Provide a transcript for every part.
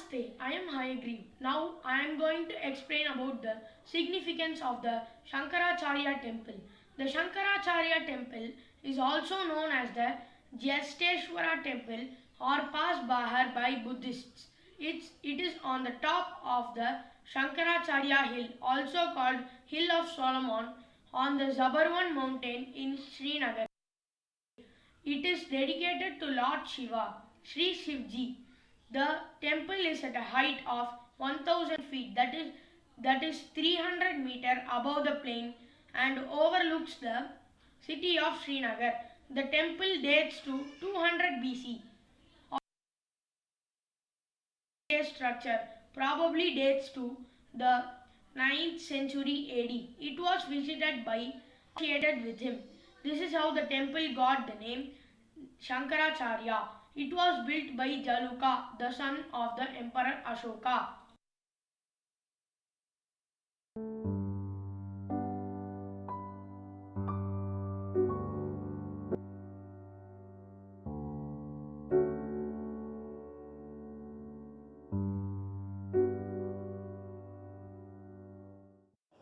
Namaste, I am HAYAGREEV. Now I am going to explain about the significance of the Shankaracharya temple. The Shankaracharya temple is also known as the Jyesteshwara temple or Pas Bahar by Buddhists. It is on the top of the Shankaracharya hill, also called Hill of Solomon, on the Zabarwan mountain in Srinagar. It is dedicated to Lord Shiva, Sri Shivji. The temple is at a height of 1000 feet, that is 300 meters above the plain, and overlooks the city of Srinagar. The temple dates to 200 BC. Structure probably dates to the 9th century AD. It was visited by associated with him. This is how the temple got the name Shankaracharya. It was built by Jaluka, the son of the Emperor Ashoka.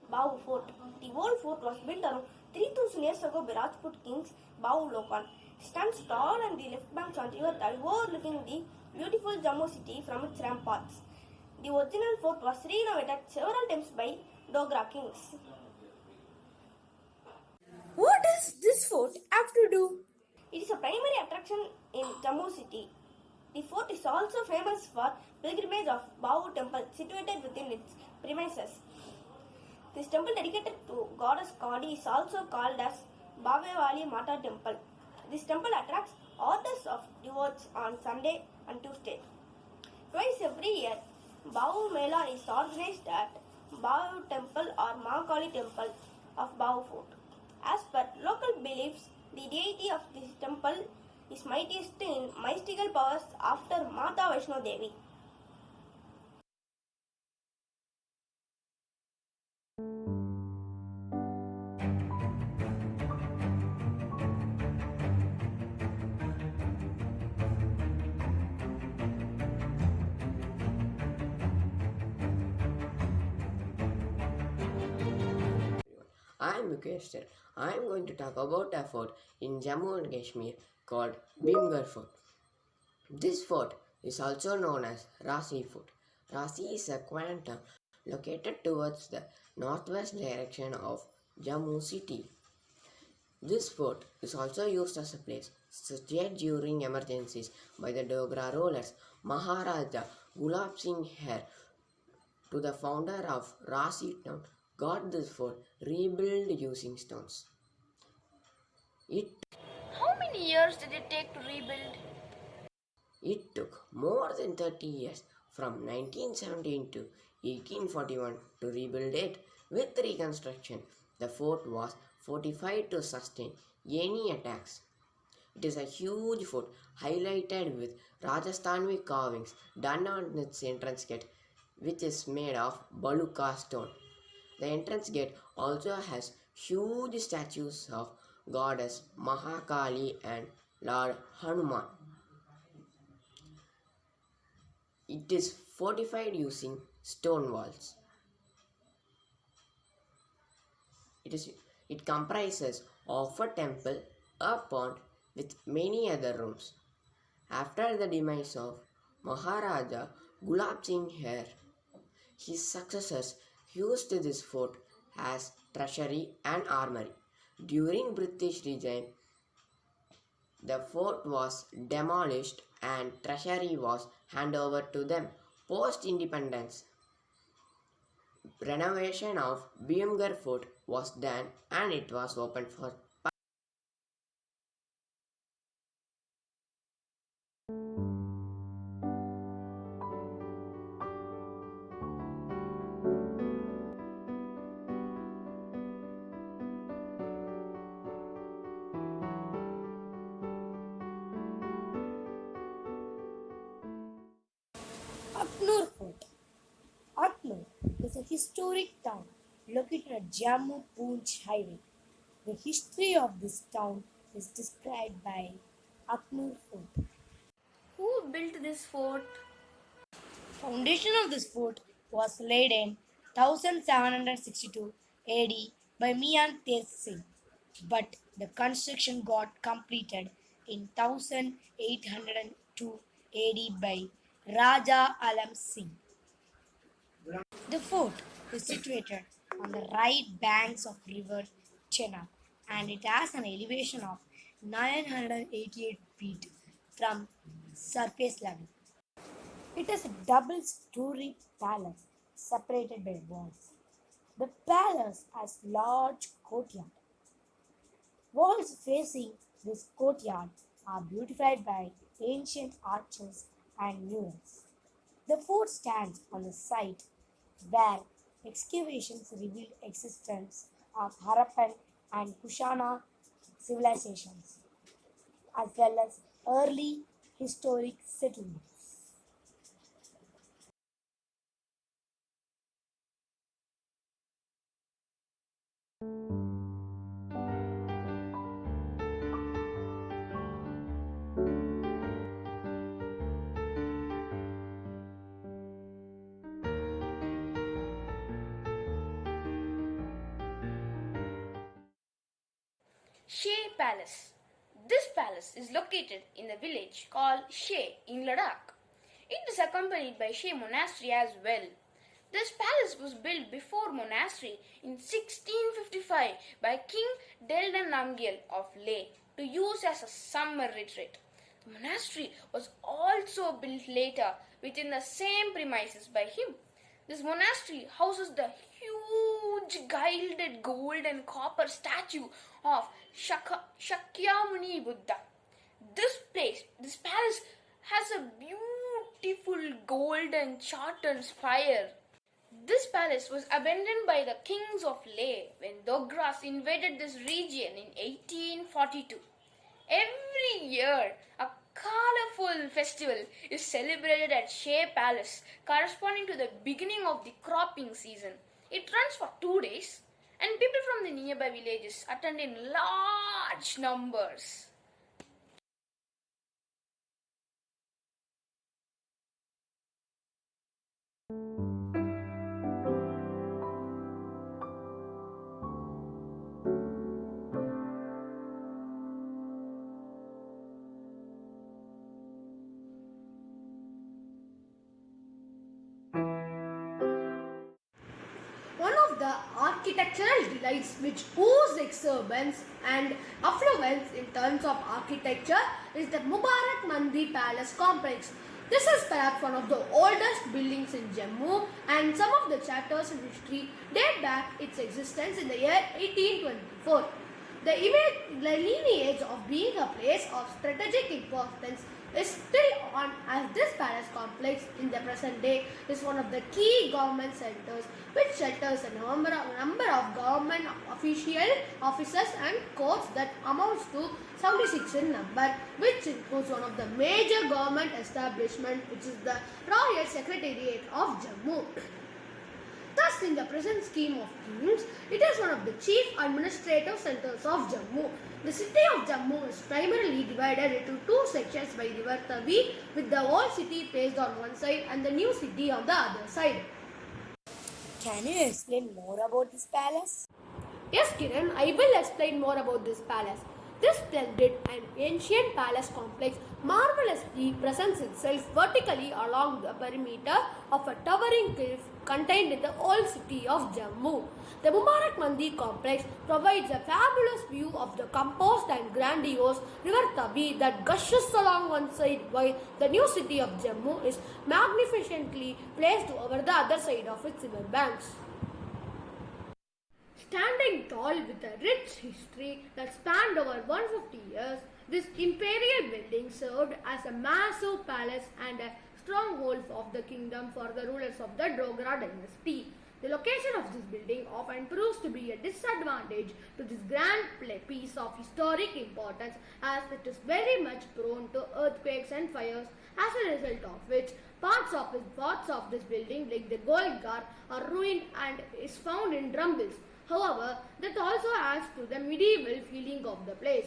Bahu Fort. The old fort was built around 3000 years ago by Rajput kings Bahu Lokan. It stands tall on the left bank of the river Tari, overlooking the beautiful Jammu city from its ramparts. The original fort was renovated several times by Dogra kings. What does this fort have to do? It is a primary attraction in Jammu city. The fort is also famous for pilgrimage of Bahu temple situated within its premises. This temple dedicated to goddess Kali is also called as Bhavevali Mata temple. This temple attracts orders of devotees on Sunday and Tuesday. Twice every year, Bahu Mela is organized at Bahu temple or Mahakali temple of Bahu fort. As per local beliefs, the deity of this temple is mightiest in mystical powers after Mata Vaishno Devi. I am YUKESH CHARAN. I am going to talk about a fort in Jammu and Kashmir called Bhimgarh Fort. This fort is also known as Rasi Fort. Rasi is a quantum located towards the northwest direction of Jammu city. This fort is also used as a place searched during emergencies by the Dogra rulers. Maharaja Gulab Singh Hair, to the founder of Rasi town, got this fort rebuilt using stones. How many years did it take to rebuild? It took more than 30 years, from 1917 to 1841, to rebuild it. With reconstruction, the fort was fortified to sustain any attacks. It is a huge fort highlighted with Rajasthani carvings done on its entrance gate, which is made of Baluka stone. The entrance gate also has huge statues of goddess Mahakali and Lord Hanuman. It is fortified using stone walls. It comprises of a temple, a pond with many other rooms. After the demise of Maharaja Gulab Singh Hair, his successors used this fort as treasury and armory. During British regime, the fort was demolished and treasury was handed over to them. Post-independence, renovation of Bhimgarh fort was done and it was opened for Aknoor Fort. Aknoor is a historic town located at Jammu Poonch Highway. The history of this town is described by Aknoor Fort. Who built this fort? Foundation of this fort was laid in 1762 AD by MITHUN D.S, but the construction got completed in 1802 AD by Raja Alam Singh. The fort is situated on the right banks of river Chenab and it has an elevation of 988 feet from surface level. It is a double-story palace separated by walls. The palace has large courtyard. Walls facing this courtyard are beautified by ancient arches and murals. The fort stands on the site where excavations revealed existence of Harappan and Kushana civilizations, as well as early historic settlements. Shey Palace. This palace is located in the village called Shey in Ladakh. It is accompanied by Shey Monastery as well. This palace was built before monastery in 1655 by King Deldan Namgyal of Leh to use as a summer retreat. The monastery was also built later within the same premises by him. This monastery houses the huge gilded gold and copper statue of Shakyamuni Buddha. This palace has a beautiful golden chartan spire. This palace was abandoned by the kings of Leh when Dogras invaded this region in 1842. Every year, a colorful festival is celebrated at Shey Palace, corresponding to the beginning of the cropping season. It runs for 2 days, and people from the nearby villages attend in large numbers. One of the architectural delights which ooze exuberance and affluence in terms of architecture is the Mubarak Mandi Palace complex. This is perhaps one of the oldest buildings in Jammu, and some of the chapters in history date back its existence in the year 1824. The lineage of being a place of strategic importance is still on, as this palace complex in the present day is one of the key government centers which shelters a number of government offices and courts that amounts to 76 in number, which includes one of the major government establishments, which is the Royal Secretariat of Jammu. Thus, in the present scheme of things, it is one of the chief administrative centers of Jammu. The city of Jammu is primarily divided into two sections by river Tavi, with the old city placed on one side and the new city on the other side. Can you explain more about this palace? Yes, Kiran, I will explain more about this palace. This splendid and ancient palace complex marvelously presents itself vertically along the perimeter of a towering cliff contained in the old city of Jammu. The Mubarak Mandi complex provides a fabulous view of the composed and grandiose river Tabi that gushes along one side, while the new city of Jammu is magnificently placed over the other side of its river banks. Standing tall with a rich history that spanned over 150 years, this imperial building served as a massive palace and a stronghold of the kingdom for the rulers of the Dogra dynasty. The location of this building often proves to be a disadvantage to this grand piece of historic importance, as it is very much prone to earthquakes and fires, as a result of which parts of this building like the Golgar are ruined and is found in rumbles. However, that also adds to the medieval feeling of the place.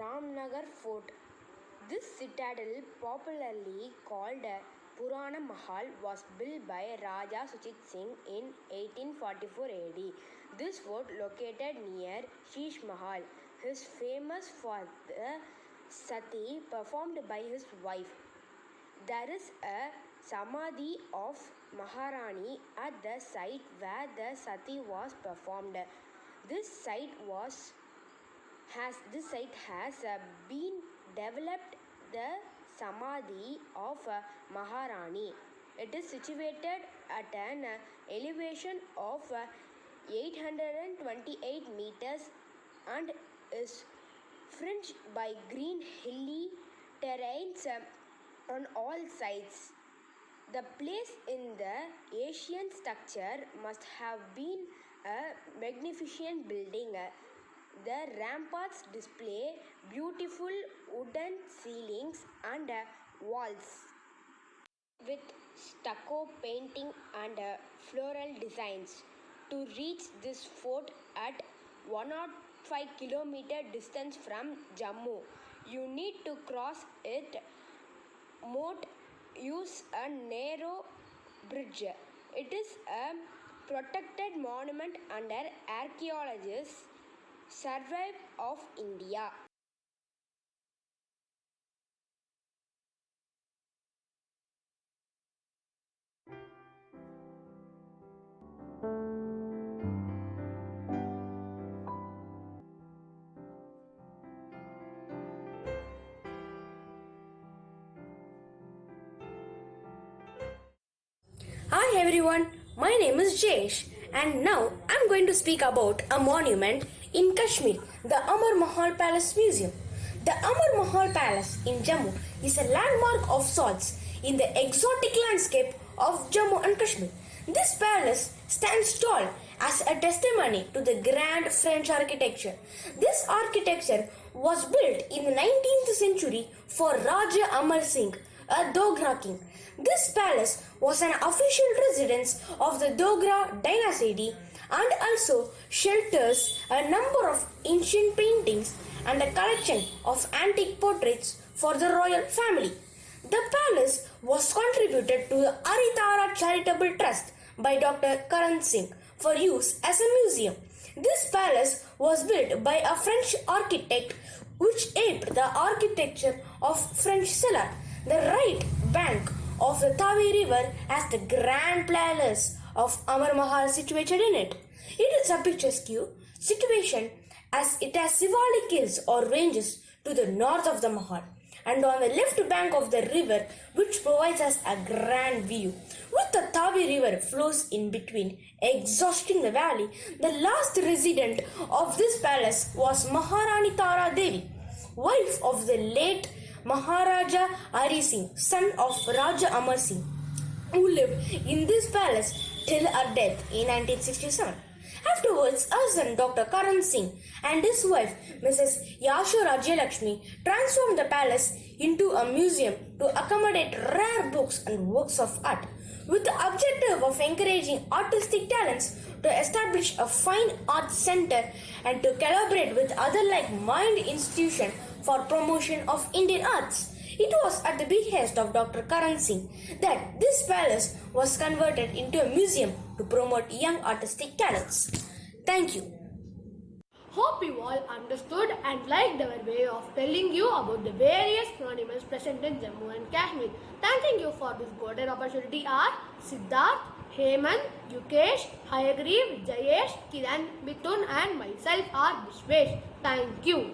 Ramnagar Fort. This citadel, popularly called Purana Mahal, was built by Raja Suchit Singh in 1844 AD. This fort, located near Shey Mahal, is famous for the sati performed by his wife. There is a samadhi of Maharani at the site where the sati was performed. This site has been developed the samadhi of Maharani. It is situated at an elevation of 828 meters and is fringed by green hilly terrains on all sides. The place in the ancient structure must have been a magnificent building. The ramparts display beautiful wooden ceilings and walls with stucco painting and floral designs. To reach this fort at 105 kilometer distance from Jammu, you need to cross it moat use a narrow bridge. It is a protected monument under Archaeologists Survey of India. Hi everyone, my name is JAYESSH and now I'm going to speak about a monument in Kashmir, the Amar Mahal Palace Museum. The Amar Mahal Palace in Jammu is a landmark of sorts in the exotic landscape of Jammu and Kashmir. This palace stands tall as a testimony to the grand French architecture. This architecture was built in the 19th century for Raja Amar Singh, a Dogra king. This palace was an official residence of the Dogra dynasty and also shelters a number of ancient paintings and a collection of antique portraits for the royal family. The palace was contributed to the Aritara Charitable Trust by Dr. Karan Singh for use as a museum. This palace was built by a French architect which aped the architecture of French cellar. The right bank of the Tavi River has the grand palace of Amar Mahal situated in it. It is a picturesque situation as it has symbolic hills or ranges to the north of the Mahal and on the left bank of the river which provides us a grand view. With the Tavi River flows in between, exhausting the valley, the last resident of this palace was Maharani Tara Devi, wife of the late Maharaja Hari Singh, son of Raja Amar Singh, who lived in this palace till her death in 1967. Afterwards, her son Dr. Karan Singh and his wife Mrs. Yasho Rajyalakshmi transformed the palace into a museum to accommodate rare books and works of art, with the objective of encouraging artistic talents to establish a fine arts center and to collaborate with other like-minded institutions for promotion of Indian arts. It was at the behest of Dr. Karan Singh that this palace was converted into a museum to promote young artistic talents. Thank you. Hope you all understood and liked our way of telling you about the various monuments present in Jammu and Kashmir. Thanking you for this golden opportunity are Siddharth, Hemant, Yukesh, Hayagreev, Jayesh, Kiran, MITHUN and myself are VISHVESH. Thank you.